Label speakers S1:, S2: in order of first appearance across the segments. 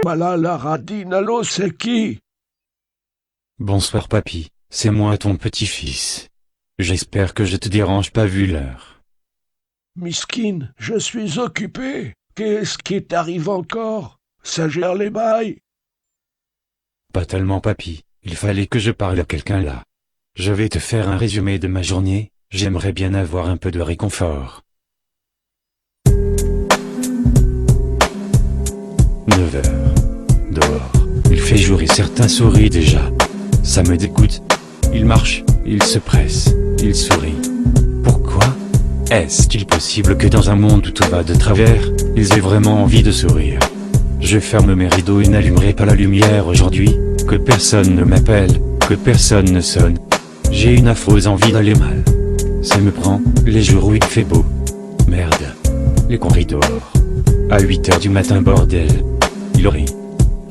S1: voilà la radine, allô, c'est qui?
S2: Bonsoir papy, c'est moi ton petit-fils. J'espère que je te dérange pas vu l'heure.
S1: Miskin, je suis occupé. Qu'est-ce qui t'arrive encore? Ça gère les bails?
S2: Pas tellement papy, il fallait que je parle à quelqu'un là. Je vais te faire un résumé de ma journée, j'aimerais bien avoir un peu de réconfort. 9 heures. Dehors, il fait jour et certains sourient déjà. Ça me dégoûte. Il marche, il se presse, il sourit. Pourquoi? Est-il possible que dans un monde où tout va de travers, ils aient vraiment envie de sourire? Je ferme mes rideaux et n'allumerai pas la lumière aujourd'hui, que personne ne m'appelle, que personne ne sonne. J'ai une affreuse envie d'aller mal. Ça me prend, les jours où il fait beau. Merde. Les corridors. À 8 heures du matin bordel. Ils rient.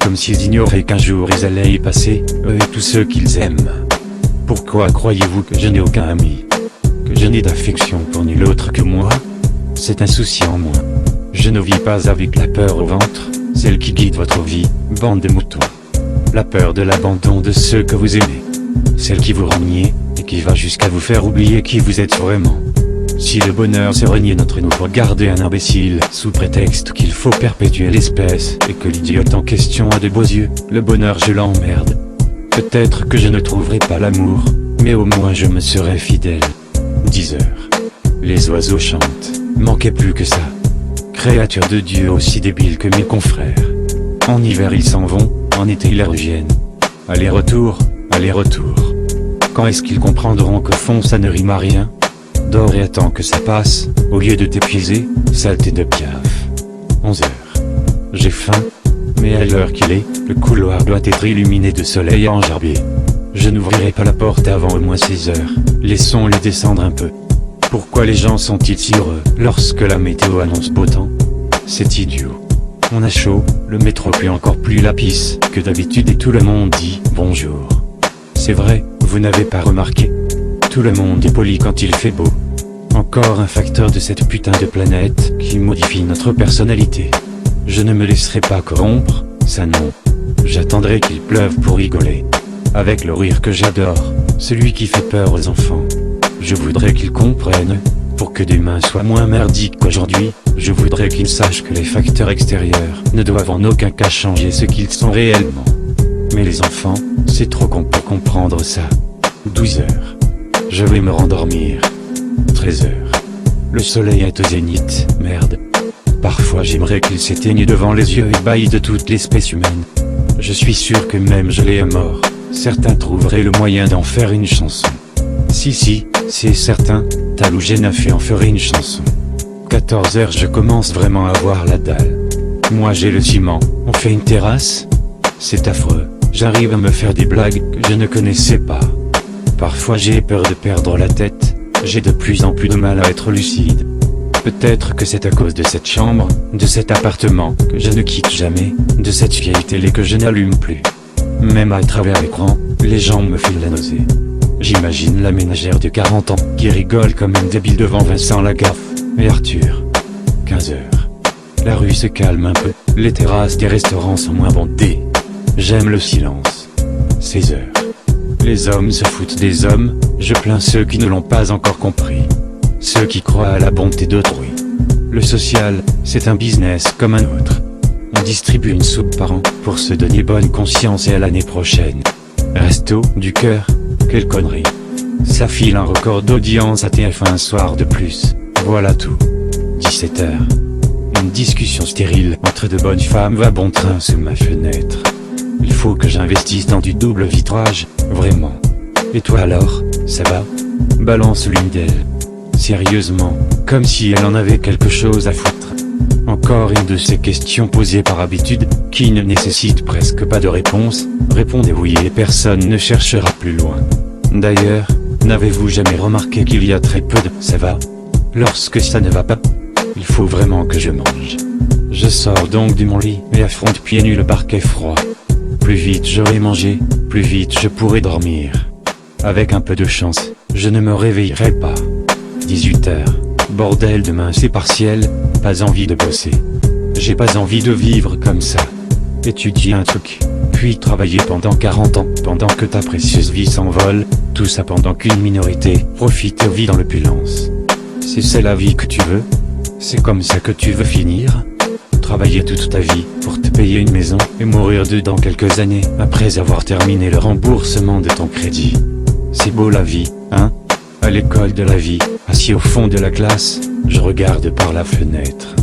S2: Comme s'ils ignoraient qu'un jour ils allaient y passer, eux et tous ceux qu'ils aiment. Pourquoi croyez-vous que je n'ai aucun ami? Que je n'ai d'affection pour nul autre que moi? C'est un souci en moi. Je ne vis pas avec la peur au ventre, celle qui guide votre vie, bande de moutons. La peur de l'abandon de ceux que vous aimez. Celle qui vous rend niais, et qui va jusqu'à vous faire oublier qui vous êtes vraiment. Si le bonheur c'est renier notre nous pour garder un imbécile, sous prétexte qu'il faut perpétuer l'espèce, et que l'idiote en question a de beaux yeux, le bonheur je l'emmerde. Peut-être que je ne trouverai pas l'amour, mais au moins je me serai fidèle. 10 heures. Les oiseaux chantent, manquait plus que ça. Créatures de Dieu aussi débiles que mes confrères. En hiver ils s'en vont, en été ils reviennent. Aller-retour, aller-retour. Quand est-ce qu'ils comprendront qu'au fond ça ne rime à rien? Dors et attends que ça passe, au lieu de t'épuiser, saleté de piaf. 11 heures. J'ai faim, mais à l'heure qu'il est, le couloir doit être illuminé de soleil enjarbé. Je n'ouvrirai pas la porte avant au moins 6 heures, laissons-les descendre un peu. Pourquoi les gens sont-ils si heureux lorsque la météo annonce beau temps? C'est idiot. On a chaud, le métro pue encore plus la pisse que d'habitude et tout le monde dit bonjour. C'est vrai, vous n'avez pas remarqué? Tout le monde est poli quand il fait beau. Encore un facteur de cette putain de planète qui modifie notre personnalité. Je ne me laisserai pas corrompre, ça non. J'attendrai qu'il pleuve pour rigoler. Avec le rire que j'adore, celui qui fait peur aux enfants. Je voudrais qu'ils comprennent, pour que demain soit moins merdique qu'aujourd'hui, je voudrais qu'ils sachent que les facteurs extérieurs ne doivent en aucun cas changer ce qu'ils sont réellement. Mais les enfants, c'est trop con pour comprendre ça. 12 heures. Je vais me rendormir. 13 heures. Le soleil est au zénith, merde. Parfois j'aimerais qu'il s'éteigne devant les yeux ébahis de toute l'espèce humaine. Je suis sûr que même gelé à mort, certains trouveraient le moyen d'en faire une chanson. Si, c'est certain, Talou Génafé en ferait une chanson. 14 heures je commence vraiment à avoir la dalle. Moi j'ai le ciment, on fait une terrasse? C'est affreux, j'arrive à me faire des blagues que je ne connaissais pas. Parfois j'ai peur de perdre la tête, j'ai de plus en plus de mal à être lucide. Peut-être que c'est à cause de cette chambre, de cet appartement que je ne quitte jamais, de cette vieille télé que je n'allume plus. Même à travers l'écran, les gens me filent la nausée. J'imagine la ménagère de 40 ans qui rigole comme une débile devant Vincent Lagaffe et Arthur. 15 heures. La rue se calme un peu, les terrasses des restaurants sont moins bondées. J'aime le silence. 16 heures. Les hommes se foutent des hommes, je plains ceux qui ne l'ont pas encore compris. Ceux qui croient à la bonté d'autrui. Le social, c'est un business comme un autre. On distribue une soupe par an pour se donner bonne conscience et à l'année prochaine. Resto du cœur, quelle connerie. Ça file un record d'audience à TF1 un soir de plus, voilà tout. 17 heures. Une discussion stérile entre de bonnes femmes va bon train sous ma fenêtre. Il faut que j'investisse dans du double vitrage, vraiment. Et toi alors, ça va? Balance l'une d'elles. Sérieusement, comme si elle en avait quelque chose à foutre. Encore une de ces questions posées par habitude, qui ne nécessitent presque pas de réponse. Répondez oui et personne ne cherchera plus loin. D'ailleurs, n'avez-vous jamais remarqué qu'il y a très peu de « ça va » lorsque ça ne va pas? Il faut vraiment que je mange. Je sors donc de mon lit et affronte pieds nus le parquet froid. Plus vite j'aurai mangé, plus vite je pourrai dormir. Avec un peu de chance, je ne me réveillerai pas. 18 heures. Bordel, demain c'est partiel, pas envie de bosser. J'ai pas envie de vivre comme ça. étudier un truc, puis travailler pendant 40 ans, pendant que ta précieuse vie s'envole, tout ça pendant qu'une minorité profite et vit dans l'opulence. C'est ça la vie que tu veux? C'est comme ça que tu veux finir? Travailler toute ta vie pour te payer une maison et mourir dedans quelques années après avoir terminé le remboursement de ton crédit. C'est beau la vie, hein? À l'école de la vie, assis au fond de la classe, je regarde par la fenêtre.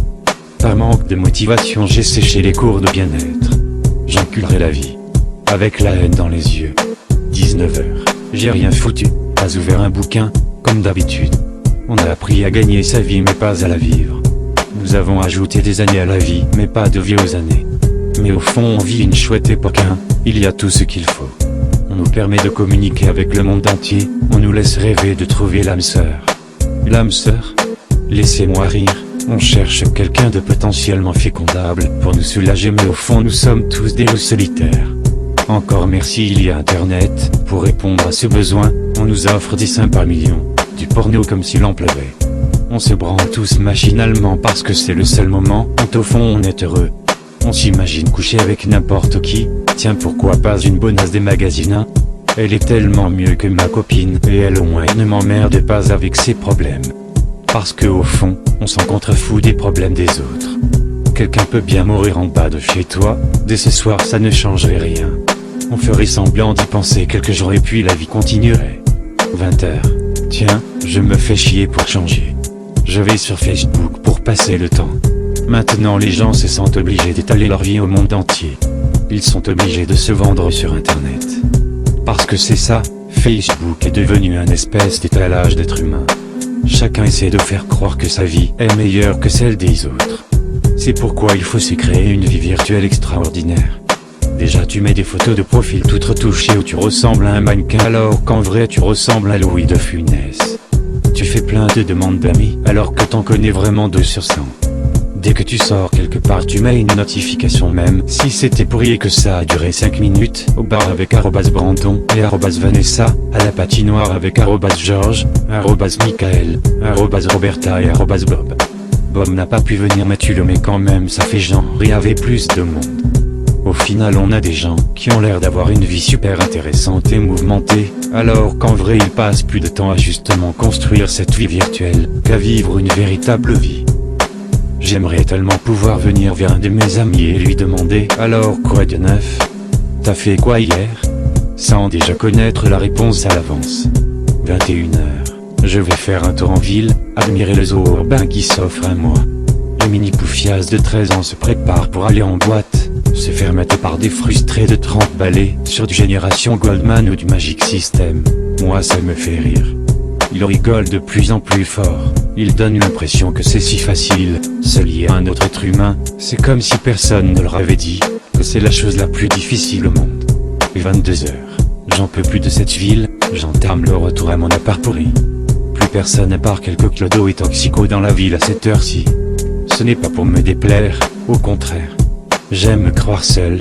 S2: Par manque de motivation, j'ai séché les cours de bien-être. J'enculerai la vie, avec la haine dans les yeux. 19h, j'ai rien foutu, pas ouvert un bouquin, comme d'habitude. On a appris à gagner sa vie mais pas à la vivre. Nous avons ajouté des années à la vie mais pas de vie aux années. Mais au fond on vit une chouette époque, hein, il y a tout ce qu'il faut. On nous permet de communiquer avec le monde entier, on nous laisse rêver de trouver l'âme sœur. L'âme sœur? Laissez-moi rire, on cherche quelqu'un de potentiellement fécondable pour nous soulager mais au fond nous sommes tous des loups solitaires. Encore merci il y a internet, pour répondre à ce besoin, on nous offre des seins par millions, du porno comme s'il en pleuvait. On se branle tous machinalement parce que c'est le seul moment, quand au fond on est heureux. On s'imagine coucher avec n'importe qui, tiens pourquoi pas une bonasse des magazines, hein? Elle est tellement mieux que ma copine, et elle au moins ne m'emmerde pas avec ses problèmes. Parce que au fond, on s'en contrefout des problèmes des autres. Quelqu'un peut bien mourir en bas de chez toi, dès ce soir ça ne changerait rien. On ferait semblant d'y penser quelques jours et puis la vie continuerait. 20h, tiens, je me fais chier pour changer. Je vais sur Facebook pour passer le temps. Maintenant les gens se sentent obligés d'étaler leur vie au monde entier. Ils sont obligés de se vendre sur internet. Parce que c'est ça, Facebook est devenu un espèce d'étalage d'êtres humains. Chacun essaie de faire croire que sa vie est meilleure que celle des autres. C'est pourquoi il faut se créer une vie virtuelle extraordinaire. Déjà tu mets des photos de profil toutes retouchées où tu ressembles à un mannequin alors qu'en vrai tu ressembles à Louis de Funès. Tu fais plein de demandes d'amis alors que t'en connais vraiment 2 sur 100. Dès que tu sors quelque part tu mets une notification même si c'était pourri et que ça a duré 5 minutes, au bar avec @Brandon et @Vanessa, à la patinoire avec @Georges, @Michael, @Roberta et @Bob. Bob n'a pas pu venir mais tu le mets quand même, ça fait genre il y avait plus de monde. Au final on a des gens qui ont l'air d'avoir une vie super intéressante et mouvementée, alors qu'en vrai ils passent plus de temps à justement construire cette vie virtuelle qu'à vivre une véritable vie. J'aimerais tellement pouvoir venir vers un de mes amis et lui demander « Alors quoi de neuf? T'as fait quoi hier ?» sans déjà connaître la réponse à l'avance. 21h, je vais faire un tour en ville, admirer le zoo urbain qui s'offre à moi. Le mini poufias de 13 ans se prépare pour aller en boîte, se faire mettre par des frustrés de 30 balais sur du Génération Goldman ou du Magic System. Moi ça me fait rire. Il rigole de plus en plus fort, il donne l'impression que c'est si facile, se lier à un autre être humain, c'est comme si personne ne leur avait dit, que c'est la chose la plus difficile au monde. Et 22h, j'en peux plus de cette ville, j'entame le retour à mon appart pourri. Plus personne à part quelques clodos et toxicos dans la ville à cette heure-ci. Ce n'est pas pour me déplaire, au contraire. J'aime me croire seul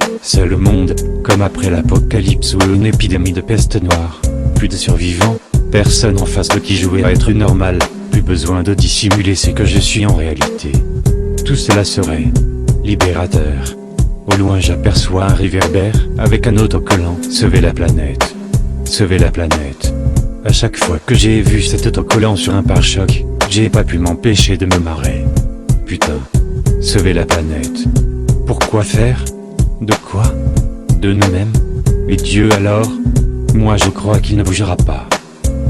S2: au monde, comme après l'apocalypse ou une épidémie de peste noire. Plus de survivants, personne en face de qui jouer à être normal, plus besoin de dissimuler ce que je suis en réalité. Tout cela serait libérateur. Au loin j'aperçois un réverbère, avec un autocollant, sauver la planète. Sauver la planète. À chaque fois que j'ai vu cet autocollant sur un pare-choc, j'ai pas pu m'empêcher de me marrer. Putain. Sauver la planète. Pourquoi faire? De quoi? De nous-mêmes? Et Dieu alors? Moi je crois qu'il ne bougera pas.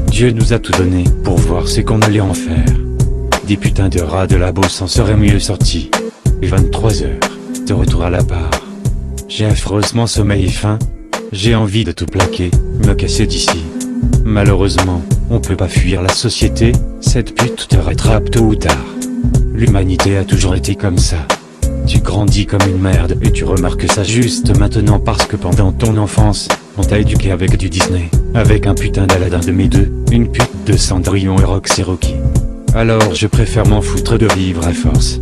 S2: Dieu nous a tout donné pour voir ce qu'on allait en faire. Des putains de rats de labo s'en seraient mieux sortis. 23h, de retour à la barre. J'ai affreusement sommeil et faim. J'ai envie de tout plaquer, me casser d'ici. Malheureusement, on peut pas fuir la société, cette pute te rattrape tôt ou tard. L'humanité a toujours été comme ça. Tu grandis comme une merde et tu remarques ça juste maintenant parce que pendant ton enfance, on t'a éduqué avec du Disney, avec un putain d'Aladin de mes deux, une pute de Cendrillon et Roxy Rocky. Alors je préfère m'en foutre de vivre à force.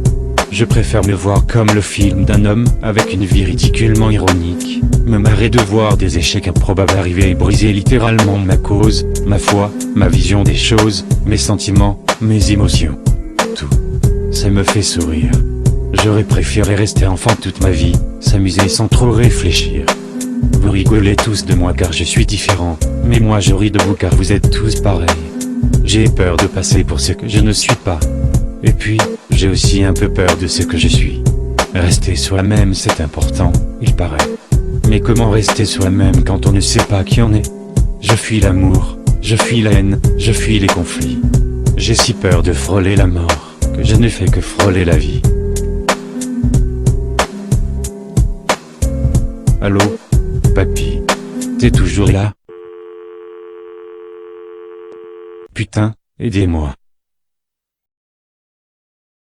S2: Je préfère me voir comme le film d'un homme, avec une vie ridiculement ironique, me marrer de voir des échecs improbables arriver et briser littéralement ma cause, ma foi, ma vision des choses, mes sentiments, mes émotions. Tout. Ça me fait sourire. J'aurais préféré rester enfant toute ma vie, s'amuser sans trop réfléchir. Vous rigolez tous de moi car je suis différent, mais moi je ris de vous car vous êtes tous pareils. J'ai peur de passer pour ce que je ne suis pas. Et puis, j'ai aussi un peu peur de ce que je suis. Rester soi-même c'est important, il paraît. Mais comment rester soi-même quand on ne sait pas qui on est? Je fuis l'amour, je fuis la haine, je fuis les conflits. J'ai si peur de frôler la mort, que je ne fais que frôler la vie. Allô, papy, t'es toujours là? Putain, aidez-moi.